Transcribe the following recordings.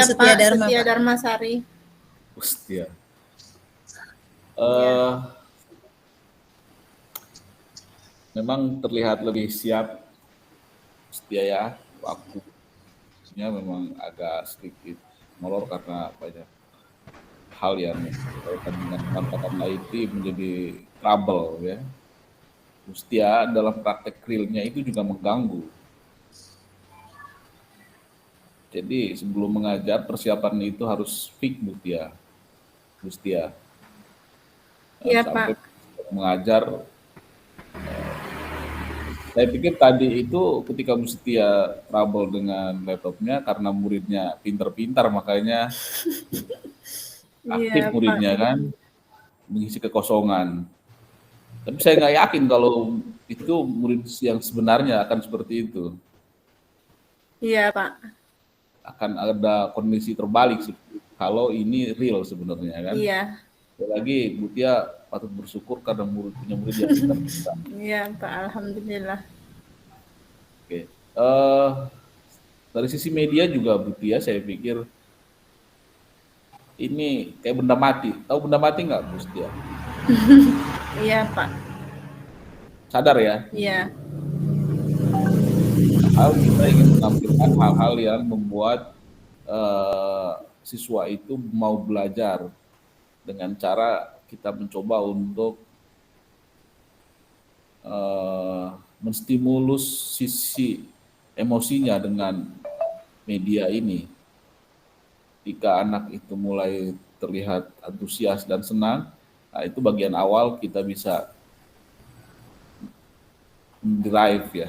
Iya Setia Pak, Dharma, Setia Pak. Dharmasari. Setia. Iya. Memang terlihat lebih siap Setia ya, waktunya memang agak sedikit molor karena banyak hal yang berkaitan dengan pemanfaatan IT menjadi trouble ya. Setia dalam praktek realnya itu juga mengganggu. Jadi sebelum mengajar persiapan itu harus fix Setia. Iya Sampai Pak. mengajar. Saya pikir tadi itu ketika Bu Setia trouble dengan laptopnya karena muridnya pintar-pintar makanya aktif Iya Pak. muridnya kan mengisi kekosongan. Tapi saya nggak yakin kalau itu murid yang sebenarnya akan seperti itu. Iya Pak. Akan ada kondisi terbalik sih. Kalau ini real sebenarnya kan. Iya. Lagi Bu Tia patut bersyukur karena punya murid yang pintar-pintar. Iya Pak, alhamdulillah. Oke. Dari sisi media juga Bu Tia saya pikir ini kayak benda mati. Tahu benda mati nggak Bu Setia? Iya Pak. Sadar ya? Iya. Hal kita ingin menampilkan hal-hal yang membuat siswa itu mau belajar dengan cara kita mencoba untuk menstimulus sisi emosinya dengan media ini. Jika anak itu mulai terlihat antusias dan senang, nah itu bagian awal kita bisa drive ya,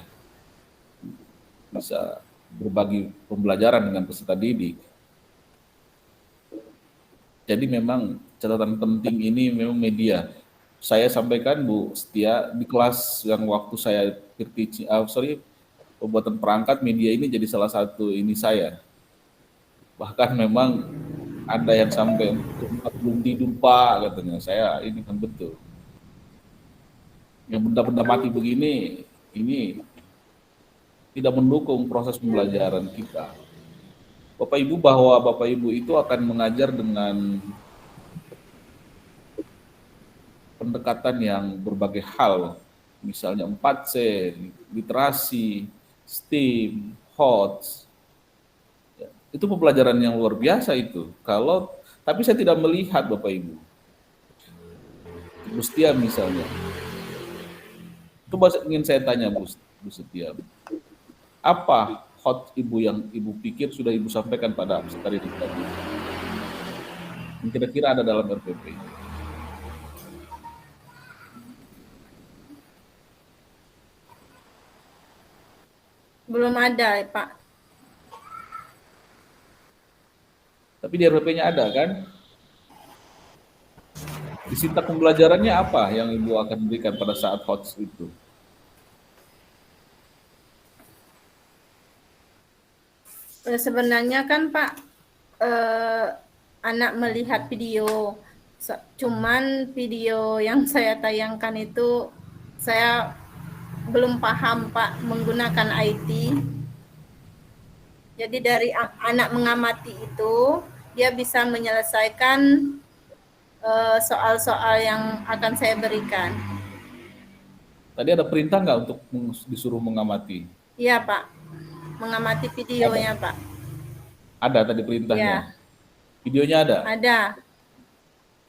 bisa berbagi pembelajaran dengan peserta didik. Jadi memang catatan penting ini memang media. Saya sampaikan Bu Setia di kelas yang waktu saya pembuatan perangkat media ini jadi salah satu ini saya. Bahkan memang ada yang sampai belum tidur Pak katanya. Saya ini kan betul. Yang benda-benda mati begini ini tidak mendukung proses pembelajaran kita. Bapak Ibu bahwa Bapak Ibu itu akan mengajar dengan pendekatan yang berbagai hal, misalnya 4C, literasi, STEAM, HOTS. Ya, itu pembelajaran yang luar biasa itu. Tapi saya tidak melihat Bapak Ibu. Bu Setia misalnya. Coba ingin saya tanya Bu Setia. Apa hot Ibu yang Ibu pikir sudah Ibu sampaikan pada peserta didik tadi? Yang kira-kira ada dalam RPP. Belum ada Pak. Tapi di RPP-nya ada kan? Di sintak pembelajarannya apa yang Ibu akan berikan pada saat HOTS itu? Sebenarnya kan Pak, anak melihat video, cuman video yang saya tayangkan itu saya belum paham Pak menggunakan IT. Jadi dari anak mengamati itu dia bisa menyelesaikan soal-soal yang akan saya berikan. Tadi ada perintah nggak untuk disuruh mengamati? Iya Pak, mengamati videonya Pak. Ada tadi perintahnya? Iya. Videonya ada? Ada.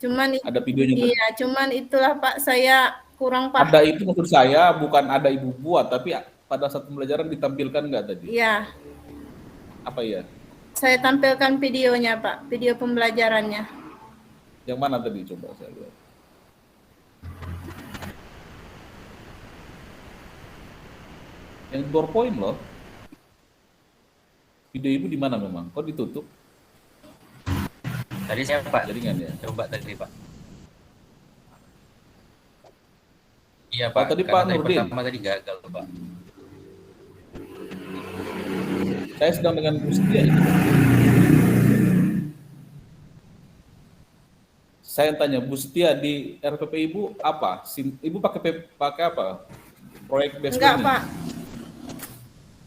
Cuman ada videonya? Iya, cuman itulah Pak saya kurang paham. Ada itu maksud saya bukan ada Ibu buat, tapi pada saat pembelajaran ditampilkan nggak tadi? Iya. Apa ya? Saya tampilkan videonya Pak, video pembelajarannya. Yang mana tadi coba saya lihat? Yang PowerPoint loh. Video Ibu di mana memang? Kok ditutup? Tadi saya Pak. Jaringan ya? Coba tadi Pak. Iya Pak. Tadi Pak Nurdin. Pertama tadi gagal Pak. Saya sedang dengan Bu Setia. Saya tanya Bu Setia di RPP Ibu apa? Ibu pakai apa? Proyek based Enggak learning? Pak.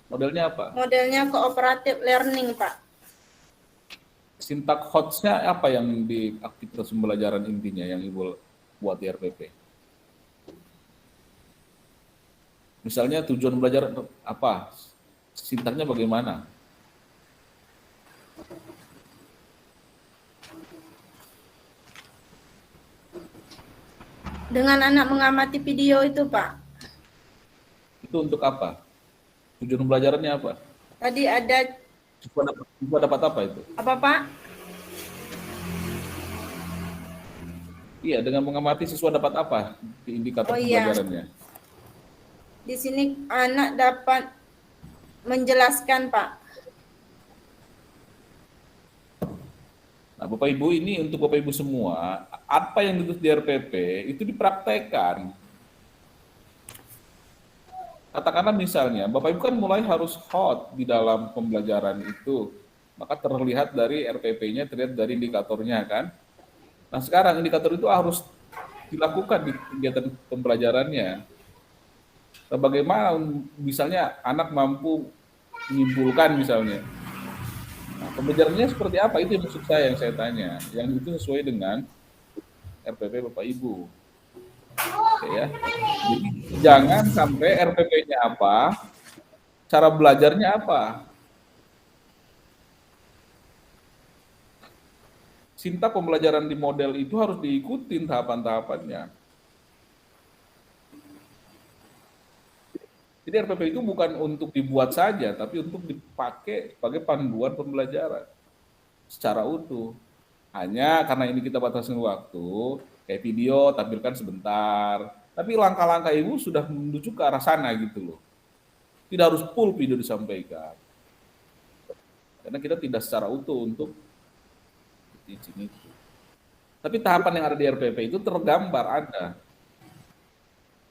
Modelnya apa? Modelnya cooperative learning Pak. Sintak HOTS-nya apa yang di aktivitas pembelajaran intinya yang Ibu buat di RPP? Misalnya tujuan belajar apa? Sintaknya bagaimana? Dengan anak mengamati video itu, Pak. Itu untuk apa? Tujuan pembelajarannya apa? Tadi ada Siswa dapat apa itu? apa, Pak? Iya, dengan mengamati siswa dapat apa di indikator Oh iya, pembelajarannya? di sini anak dapat menjelaskan, Pak. Nah, Bapak Ibu, ini untuk Bapak Ibu semua, apa yang ditulis di RPP itu dipraktekkan. Katakanlah misalnya, Bapak Ibu kan mulai harus hot di dalam pembelajaran itu. Maka terlihat dari RPP-nya, terlihat dari indikatornya kan. Nah sekarang indikator itu harus dilakukan di kegiatan pembelajarannya. Nah, bagaimana misalnya anak mampu menyimpulkan misalnya. Nah, pembelajarannya seperti apa? Itu yang maksud saya yang saya tanya. Yang itu sesuai dengan RPP Bapak Ibu. Oke ya. Jadi jangan sampai RPP-nya apa, cara belajarnya apa. Sintak pembelajaran di model itu harus diikutin tahapan-tahapannya. Jadi RPP itu bukan untuk dibuat saja, tapi untuk dipakai sebagai panduan pembelajaran secara utuh. Hanya karena ini kita batasin waktu, kayak video tampilkan sebentar. Tapi langkah-langkah ibu sudah menuju ke arah sana gitu loh. Tidak harus full video disampaikan. Karena kita tidak secara utuh untuk teaching itu. Tapi tahapan yang ada di RPP itu tergambar ada.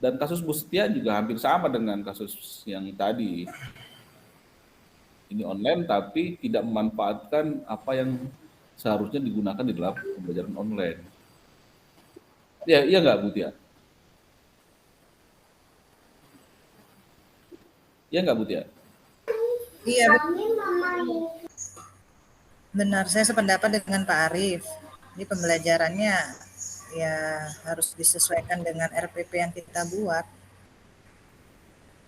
Dan kasus Bu Setia juga hampir sama dengan kasus yang tadi. Ini online tapi tidak memanfaatkan apa yang seharusnya digunakan di dalam pembelajaran online. Ya, iya nggak Bu Tia? Iya nggak Bu Tia? Iya, benar. Saya sependapat dengan Pak Arief. Ini pembelajarannya ya harus disesuaikan dengan RPP yang kita buat.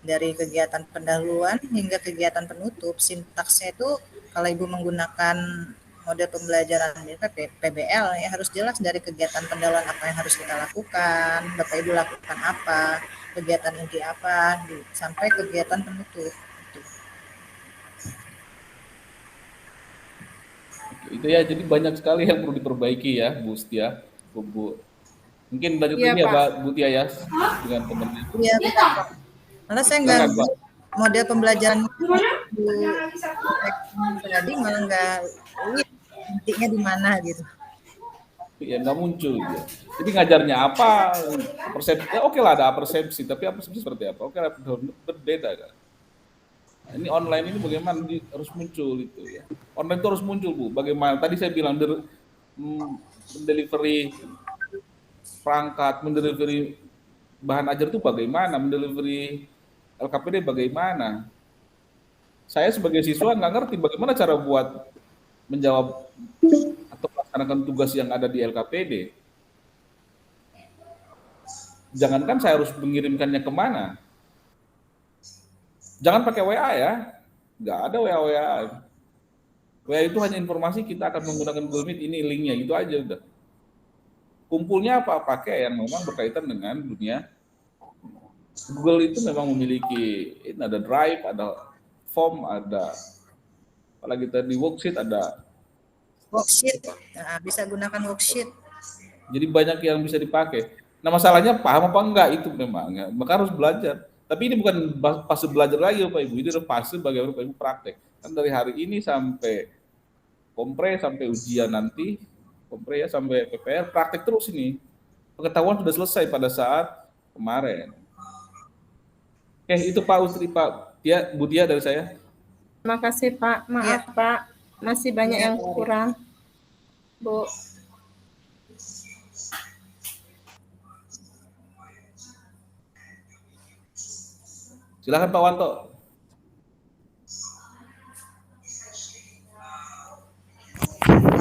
Dari kegiatan pendahuluan hingga kegiatan penutup, sintaksnya itu kalau Ibu menggunakan mode pembelajaran PBL ya harus jelas dari kegiatan pendahuluan apa yang harus kita lakukan, Bapak Ibu lakukan apa, kegiatan inti apa, sampai kegiatan penutup. Itu ya, jadi banyak sekali yang perlu diperbaiki ya Bu Setia, Bu. Mungkin lanjutin Iya, ya Pak. Bu Tia ya dengan temannya. Iya, Pak. Karena saya nggak Silakan Pak. model pembelajaran tadi malah nggak lihat intinya di mana gitu. Ya nggak muncul dia. Jadi ngajarnya apa, persepsi, ya oke lah ada persepsi, tapi persepsi seperti apa? Oke lah, berbeda kan. Nah, ini online ini bagaimana harus muncul itu ya. Online itu harus muncul Bu. Bagaimana? Tadi saya bilang mendelivery perangkat, mendelivery bahan ajar itu bagaimana, mendelivery LKPD bagaimana. Saya sebagai siswa nggak ngerti bagaimana cara buat menjawab atau melaksanakan tugas yang ada di LKPD. Jangankan saya harus mengirimkannya kemana. Jangan pakai WA ya, nggak ada WA. WA itu hanya informasi kita akan menggunakan Google Meet, ini linknya gitu aja udah. Kumpulnya apa pakai yang memang berkaitan dengan dunia. Google itu memang memiliki ada Drive, ada Form, ada apalagi tadi worksheet, ada Worksheet, nah, bisa gunakan worksheet. jadi banyak yang bisa dipakai. Nah masalahnya paham apa enggak itu memang ya. Maka harus belajar. Tapi ini bukan fase belajar lagi Bapak Ibu, ini adalah fase bagaimana Bapak Ibu praktek. Kan dari hari ini sampai kompre sampai ujian nanti, kompre ya sampai PPR praktek terus ini. Pengetahuan sudah selesai pada saat kemarin. Oke, itu Pak Usri, Pak Tia, Bu Tia dari saya. Terima kasih, Pak. Maaf, Pak. Masih banyak Ya, yang kurang. Bu. Silakan Pak Wanto.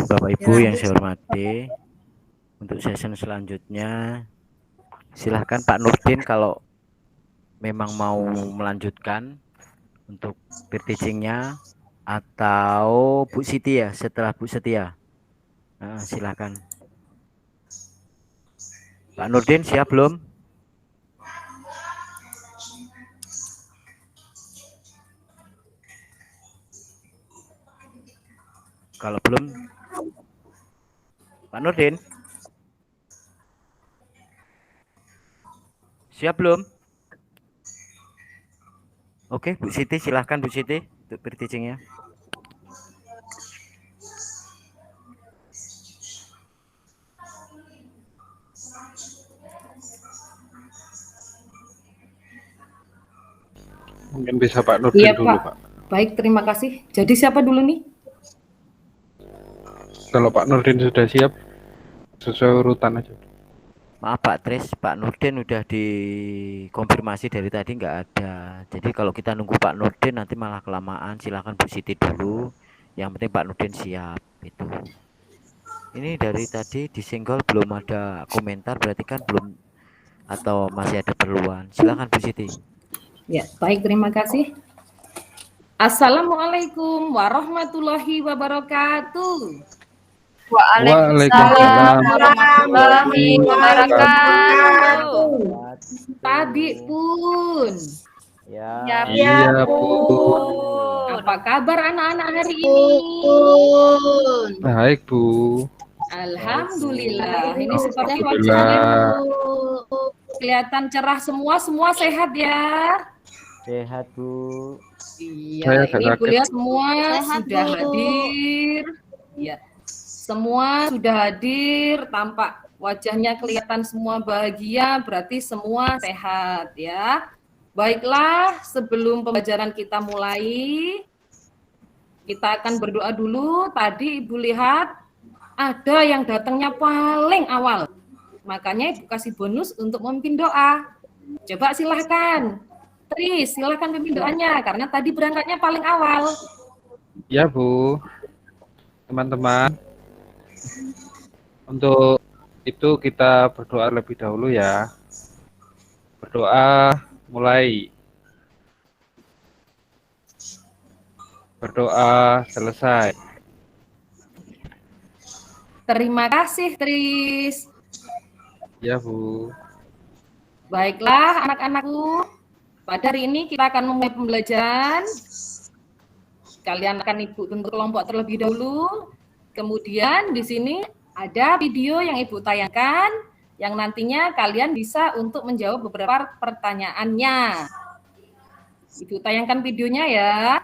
Bapak Ibu Ya, yang saya hormati, untuk session selanjutnya silahkan Pak Nurdin kalau memang mau melanjutkan untuk peer teachingnya, atau Bu Siti ya setelah Bu Setia. Nah, silahkan Pak Nurdin, siap belum? Kalau belum, Pak Nurdin siap belum? Oke, Bu Siti, silahkan Bu Siti untuk peer teachingnya. Mungkin bisa Pak Nurdin Iya, dulu, Pak. Pak. Baik, terima kasih. Jadi siapa dulu nih? Kalau Pak Nurdin sudah siap, sesuai urutan aja. Maaf Pak Tris, Pak Nurdin udah dikonfirmasi dari tadi nggak ada. Jadi kalau kita nunggu Pak Nurdin nanti malah kelamaan. Silahkan Bu Siti dulu. Yang penting Pak Nurdin siap. Itu. Ini dari tadi disenggol belum ada komentar, berarti kan belum atau masih ada perluan. Silahkan Bu Siti. Ya, baik, terima kasih. Assalamualaikum warahmatullahi wabarakatuh. Waalaikumsalam warahmatullahi wabarakatuh. Tadi pun. Ya. Iya, Bu. Apa kabar anak-anak hari ini? Baik, Bu. Alhamdulillah. Ini seperti Alhamdulillah. wajahnya Bu. Kelihatan cerah semua sehat ya. Sehat Bu. Iya, Saya agak ini sakit. kuliah semua Sehat, sudah Bu. hadir. Ya, semua sudah hadir. Tampak wajahnya kelihatan semua bahagia. Berarti semua sehat ya. Baiklah, sebelum pembelajaran kita mulai, kita akan berdoa dulu. Tadi Ibu lihat ada yang datangnya paling awal. Makanya Ibu kasih bonus untuk memimpin doa. Coba silahkan. Tris, silahkan pimpin doanya, karena tadi berangkatnya paling awal. Ya, Bu. Teman-teman, untuk itu kita berdoa lebih dahulu ya. Berdoa mulai. Berdoa selesai. Terima kasih, Tris. Ya, Bu. Baiklah, anak-anakku. Pada hari ini kita akan memulai pembelajaran. Kalian akan Ibu bentuk kelompok terlebih dahulu. Kemudian di sini ada video yang Ibu tayangkan, yang nantinya kalian bisa untuk menjawab beberapa pertanyaannya. Ibu tayangkan videonya ya.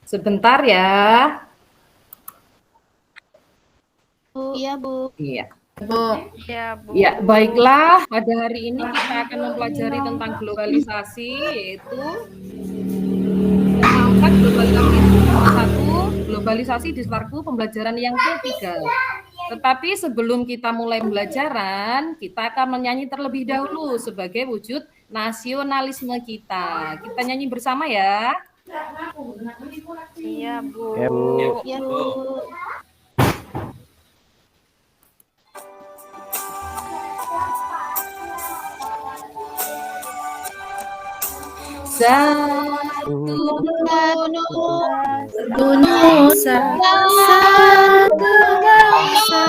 Sebentar ya. Iya, Bu. Iya. Bu. Ya, baiklah. Pada hari ini kita akan mempelajari tentang globalisasi, yaitu mengangkat globalisasi satu, globalisasi di Starku pembelajaran yang ketiga. Tetapi sebelum kita mulai pembelajaran, kita akan menyanyi terlebih dahulu sebagai wujud nasionalisme kita. Kita nyanyi bersama ya. Iya, Bu. Ya, Bu. Iya, Bu. Satu Nusa, satu bangsa,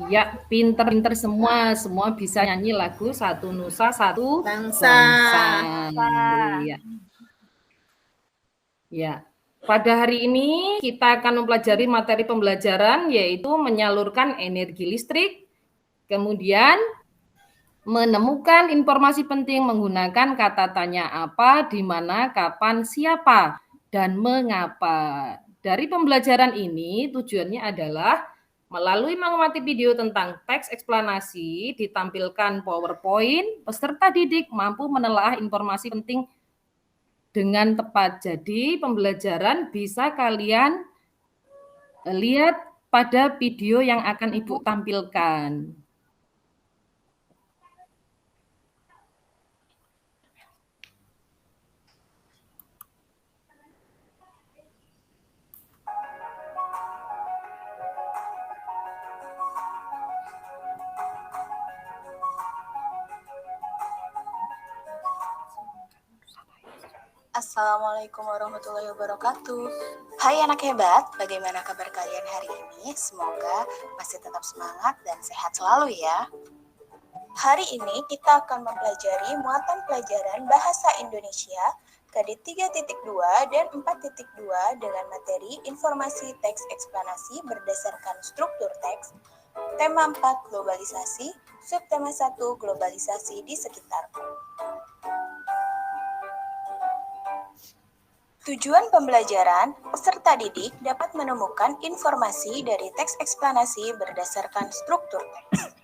Iya, pinter-pinter semua bisa nyanyi lagu Satu Nusa Satu Bangsa. Iya. Ya. Pada hari ini kita akan mempelajari materi pembelajaran yaitu menyalurkan energi listrik, kemudian menemukan informasi penting menggunakan kata tanya apa, di mana, kapan, siapa, dan mengapa. Dari pembelajaran ini tujuannya adalah melalui mengamati video tentang teks eksplanasi, ditampilkan PowerPoint, peserta didik mampu menelaah informasi penting dengan tepat. Jadi pembelajaran bisa kalian lihat pada video yang akan Ibu tampilkan. Assalamualaikum warahmatullahi wabarakatuh. Hai anak hebat, bagaimana kabar kalian hari ini? Semoga masih tetap semangat dan sehat selalu ya. Hari ini kita akan mempelajari muatan pelajaran Bahasa Indonesia Kredit 3.2 dan 4.2 dengan materi informasi teks eksplanasi berdasarkan struktur teks, tema 4 globalisasi, subtema 1 globalisasi di sekitarku. Tujuan pembelajaran, peserta didik dapat menemukan informasi dari teks eksplanasi berdasarkan struktur teks.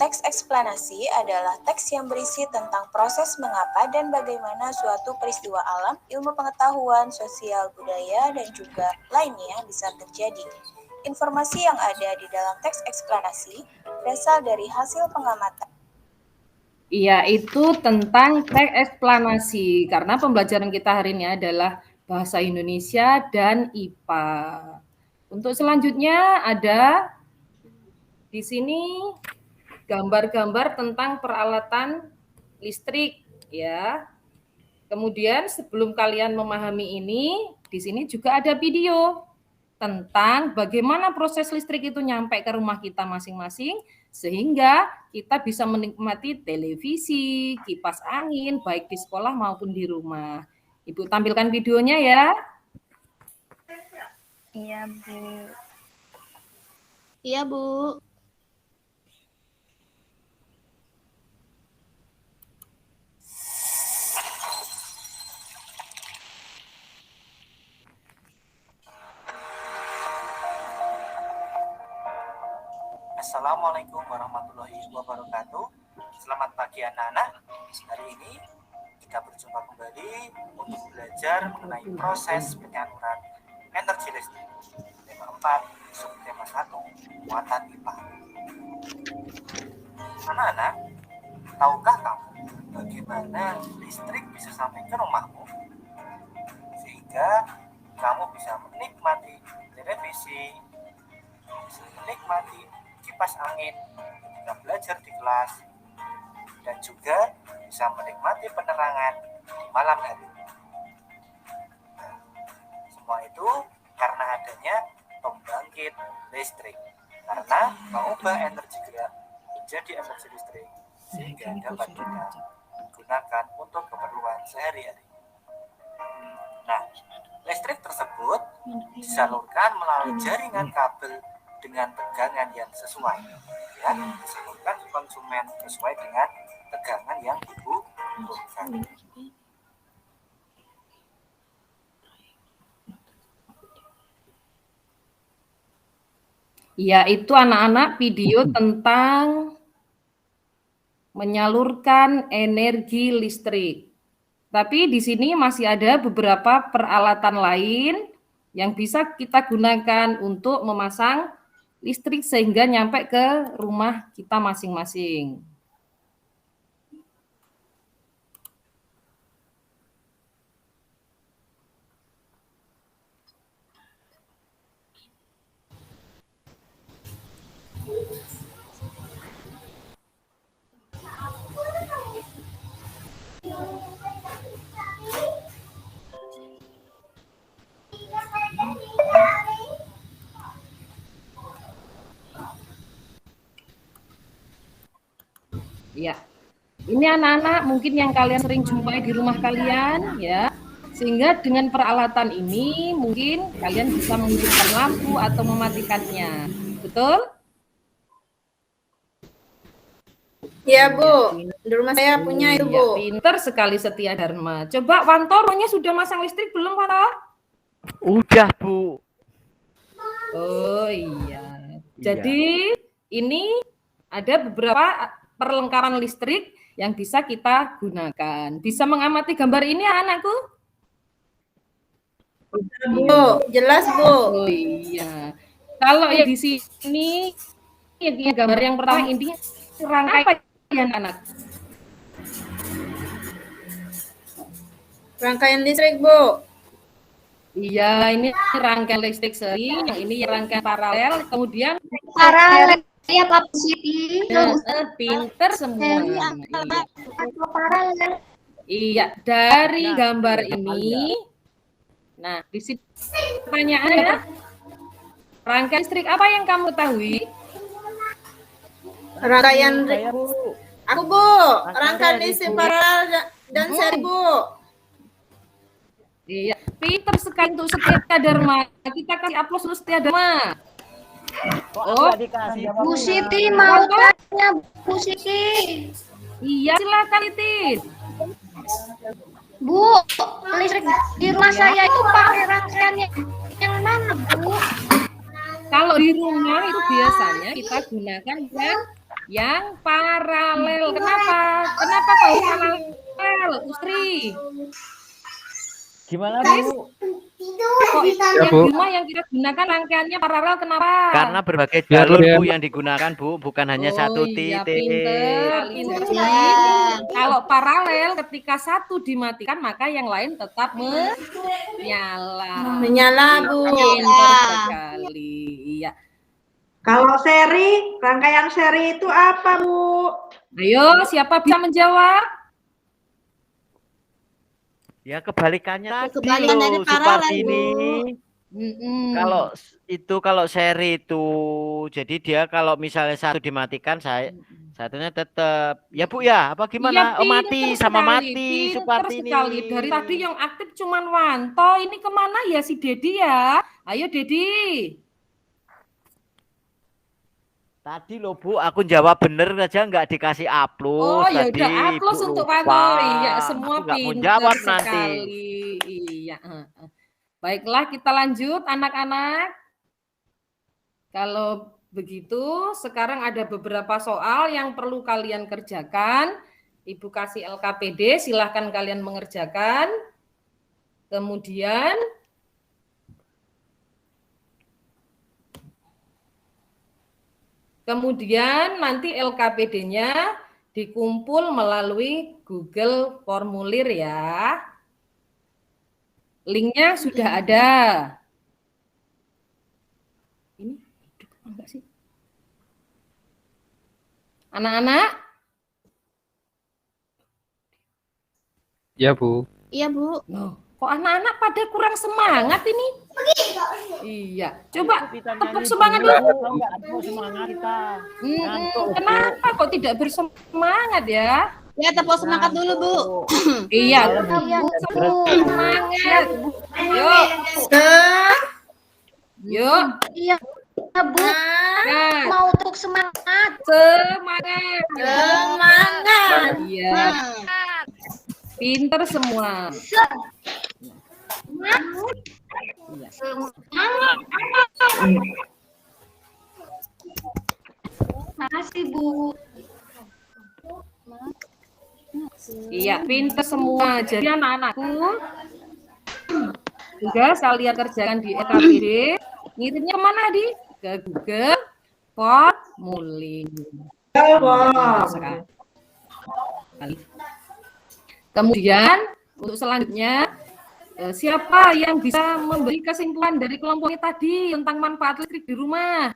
Teks eksplanasi adalah teks yang berisi tentang proses mengapa dan bagaimana suatu peristiwa alam, ilmu pengetahuan, sosial, budaya, dan juga lainnya bisa terjadi. Informasi yang ada di dalam teks eksplanasi berasal dari hasil pengamatan. Iya, itu tentang teks eksplanasi. Karena pembelajaran kita hari ini adalah Bahasa Indonesia dan IPA. Untuk selanjutnya ada di sini gambar-gambar tentang peralatan listrik ya. Kemudian sebelum kalian memahami ini, di sini juga ada video tentang bagaimana proses listrik itu nyampe ke rumah kita masing-masing sehingga kita bisa menikmati televisi, kipas angin baik di sekolah maupun di rumah. Ibu tampilkan videonya ya. Iya, Bu. Iya, Bu. Assalamualaikum warahmatullahi wabarakatuh. Selamat pagi anak-anak. Hari ini kita berjumpa kembali untuk belajar mengenai proses penyaluran energi listrik. Tema 4, subtema 1, muatan IPA. Anak-anak, tahukah kamu bagaimana listrik bisa sampai ke rumahmu? Sehingga kamu bisa menikmati televisi, bisa menikmati kipas angin ketika belajar di kelas, dan juga bisa menikmati penerangan di malam hari. Nah, semua itu karena adanya pembangkit listrik, karena mengubah energi gerak menjadi energi listrik sehingga dapat kita gunakan untuk keperluan sehari-hari. Nah, listrik tersebut disalurkan melalui jaringan kabel dengan tegangan yang sesuai, ya, disalurkan ke konsumen sesuai dengan tegangan yang dibutuhkan. Ya, itu anak-anak video tentang menyalurkan energi listrik. Tapi di sini masih ada beberapa peralatan lain yang bisa kita gunakan untuk memasang listrik sehingga nyampe ke rumah kita masing-masing. Ya, ini anak-anak mungkin yang kalian sering jumpai di rumah kalian, ya. Sehingga dengan peralatan ini mungkin kalian bisa menghidupkan lampu atau mematikannya. Betul? Ya, Bu. Di rumah saya punya itu, Bu. Pinter sekali Setia Dharma. Coba Wantoronya sudah masang listrik belum, Wanto? Udah, Bu. Oh iya. Jadi ini ada beberapa perlengkapan listrik yang bisa kita gunakan. Bisa mengamati gambar ini ya, anakku? Bu, jelas, Bu. Oh iya. Kalau yang di sini yang gambar yang pertama ini rangkaian ya, anak. Rangkaian listrik, Bu. Iya, ini rangkaian listrik seri, yang ini rangkaian paralel, kemudian paralel ya Pak Siti. Pinter semua. Paralel. Iya, dari gambar ini. Nah, di sini pertanyaannya, rangkaian listrik apa yang kamu ketahui? Rangkaian aku, Bu. Rangkaian listrik paralel dan seri, Bu. Iya, pinter sekali untuk Setia Dharma. Kita kasih aplaus untuk Setia Dharma. Oh, Bu Siti mau tanya, Bu Siti. Iya, silakan Itin. Bu, listrik di rumah saya itu pakai rangkaian yang mana, Bu? Kalau di rumah itu biasanya kita gunakan yang paralel. Kenapa? Kenapa kok paralel, Ustri? Gimana, Bu? Kok yang di rumah yang kita gunakan rangkaiannya paralel, kenapa? Karena berbagai jalur, Bu, yang digunakan, Bu, bukan hanya satu Iya, titik. pinter. Kalau paralel ketika satu dimatikan maka yang lain tetap menyala. Menyala, Bu. Pinter sekali. Iya. Kalau seri, rangkaian seri itu apa, Bu? Ayo, siapa bisa menjawab? Ya kebalikannya tadi Kebalikan dari loh, paralel, Supartini. Kalau Kalau seri itu, jadi dia kalau misalnya satu dimatikan, satunya tetap. Ya Bu ya, apa gimana? Iya, Mati pinter sama sekali, mati, pinter Supartini. sekali. Dari tadi yang aktif cuman Wanto. Ini kemana ya si Dedi ya? Ayo Dedi. Tadi loh Bu, aku jawab bener aja nggak dikasih Oh aplaus. ya Tadi udah aplaus Ibu untuk lupa. Wanto. Iya, semua Aku nggak mau pinter jawab sekali. nanti. Iya. Baiklah, kita lanjut anak-anak. Kalau begitu, sekarang ada beberapa soal yang perlu kalian kerjakan. Ibu kasih LKPD, silahkan kalian mengerjakan. Kemudian nanti LKPD-nya dikumpul melalui Google Formulir ya. Linknya sudah ada. Ini hidup apa enggak sih? Anak-anak? Ya, Bu. Iya, Bu. Loh, kok anak-anak pada kurang semangat ini? Iya, coba tepuk semangat dulu. Semangat kita. Kenapa kok tidak bersemangat ya? Ya, tepuk semangat dulu, Bu. Iya, Iya, Bu. semangat. Yuk. Yuk. Iya, Bu. Nah, Mau tepuk semangat. semangat. Semangat. Iya. Pinter semua. Makasih, Bu. Iya, pinter semua. Jadi anak-anakku, juga kalian kerjakan di EKBD. Ngirimnya kemana di? Ke Google Formulir. Kemudian untuk selanjutnya siapa yang bisa memberi kesimpulan dari kelompok ini tadi tentang manfaat listrik di rumah?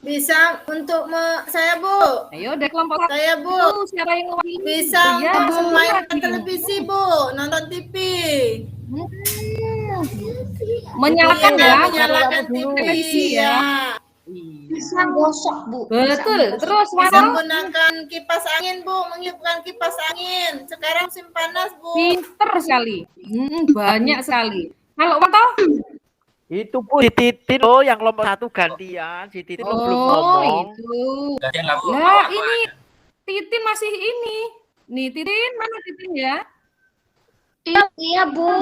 Bisa untuk saya, Bu. Ayo dari kelompok saya, Bu. Siapa yang mewakili? Bisa Ya, untuk main lagi. televisi, Bu. Nonton TV. Menyalakan ya, menyalakan TV ya. Bisa gosok, Bu. Betul. Terus Bisa mana? menggunakan kipas angin, Bu. Menghidupkan kipas angin. Sekarang musim panas, Bu. Pinter sekali. Banyak sekali. Kalau Wanto? Itu Bu, si Titin loh yang kelompok 1 gantian. Si Titin belum ngomong. Itu. Gantian lah, Bu. Nah, ini Titin masih ini. Nih, Titin, mana Titin ya? Iya, Bu.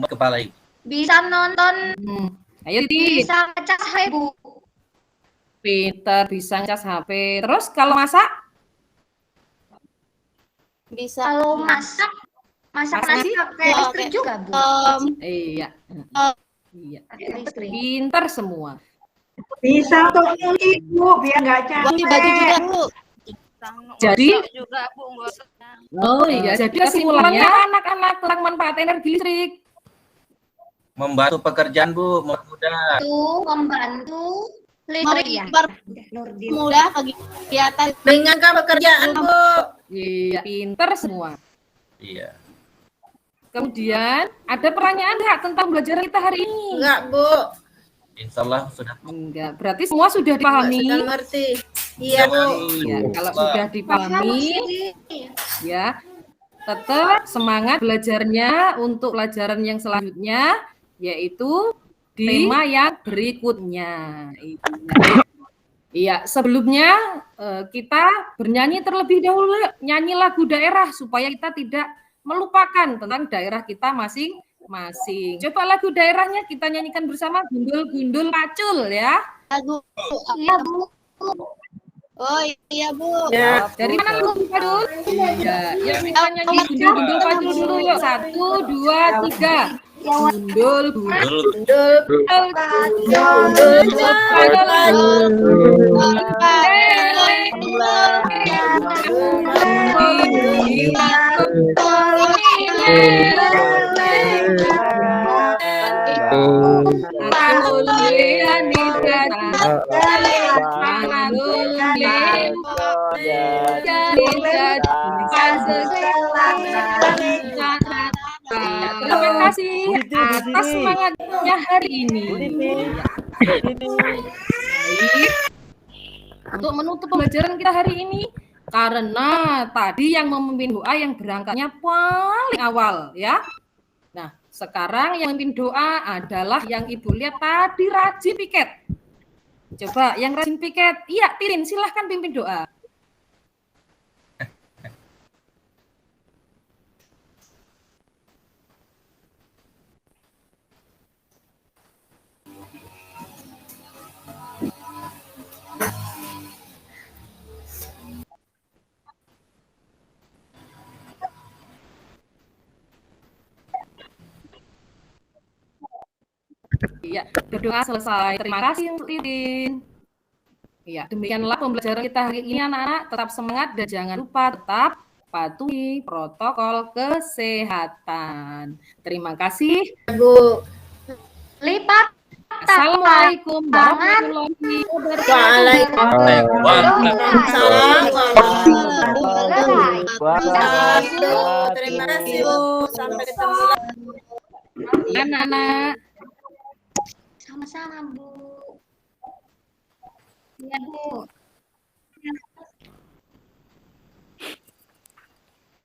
Kepala Ibu. Bisa nonton. Ayo, Titin. Bisa ngecas HP, Bu. Peter bisa ngecas HP. Terus kalau masak? Bisa. Kalau masak nasi pakai listrik juga, Bu. Iya. Iya. Pinter semua. Bisa untuk nyuci, Bu, biar nggak capek. Baju juga, Bu. Jadi juga, Bu. oh iya, jadi kesimpulannya anak-anak tentang manfaat energi listrik. Membantu pekerjaan, Bu, mudah. Itu membantu listrik ya. Mudah kegiatan. Ringankan pekerjaan, Bu. Iya, pinter semua. Iya. Kemudian ada pertanyaan nggak tentang belajar kita hari ini? Enggak, Bu. Insya Allah sudah. Enggak, berarti semua sudah dipahami. Sudah mengerti. Iya, Bu. Ya, kalau sudah dipahami, ya tetap semangat belajarnya untuk pelajaran yang selanjutnya, yaitu di tema yang berikutnya. Iya, sebelumnya kita bernyanyi terlebih dahulu, nyanyi lagu daerah supaya kita tidak melupakan tentang daerah kita masing-masing. Coba lagu daerahnya kita nyanyikan bersama, Gundul-Gundul Pacul ya. Lagu. Iya, Bu. Oh iya, Bu. Ya, dari mana Gundul Pacul? Ya, yuk kita nyanyi Gundul-Gundul Pacul dulu yuk. 1, 2, 3. Gundul, gundul, terima kasih atas semangatnya hari ini. Baik. Untuk menutup pembelajaran kita hari ini, karena tadi yang memimpin doa yang berangkatnya paling awal ya. Nah, sekarang yang memimpin doa adalah yang Ibu lihat tadi rajin piket. Coba yang rajin piket, iya Tirin, silahkan pimpin doa. Iya, berdoa selesai. Terima kasih untuk Titin. Iya, demikianlah pembelajaran kita hari ini anak-anak. Tetap semangat dan jangan lupa tetap patuhi protokol kesehatan. Terima kasih, Bu. Lipat. Assalamualaikum warahmatullahi wabarakatuh. Terima kasih, Bu. Sampai ketemu lagi. Anak-anak. Sama-sama, Bu. Iya, Bu.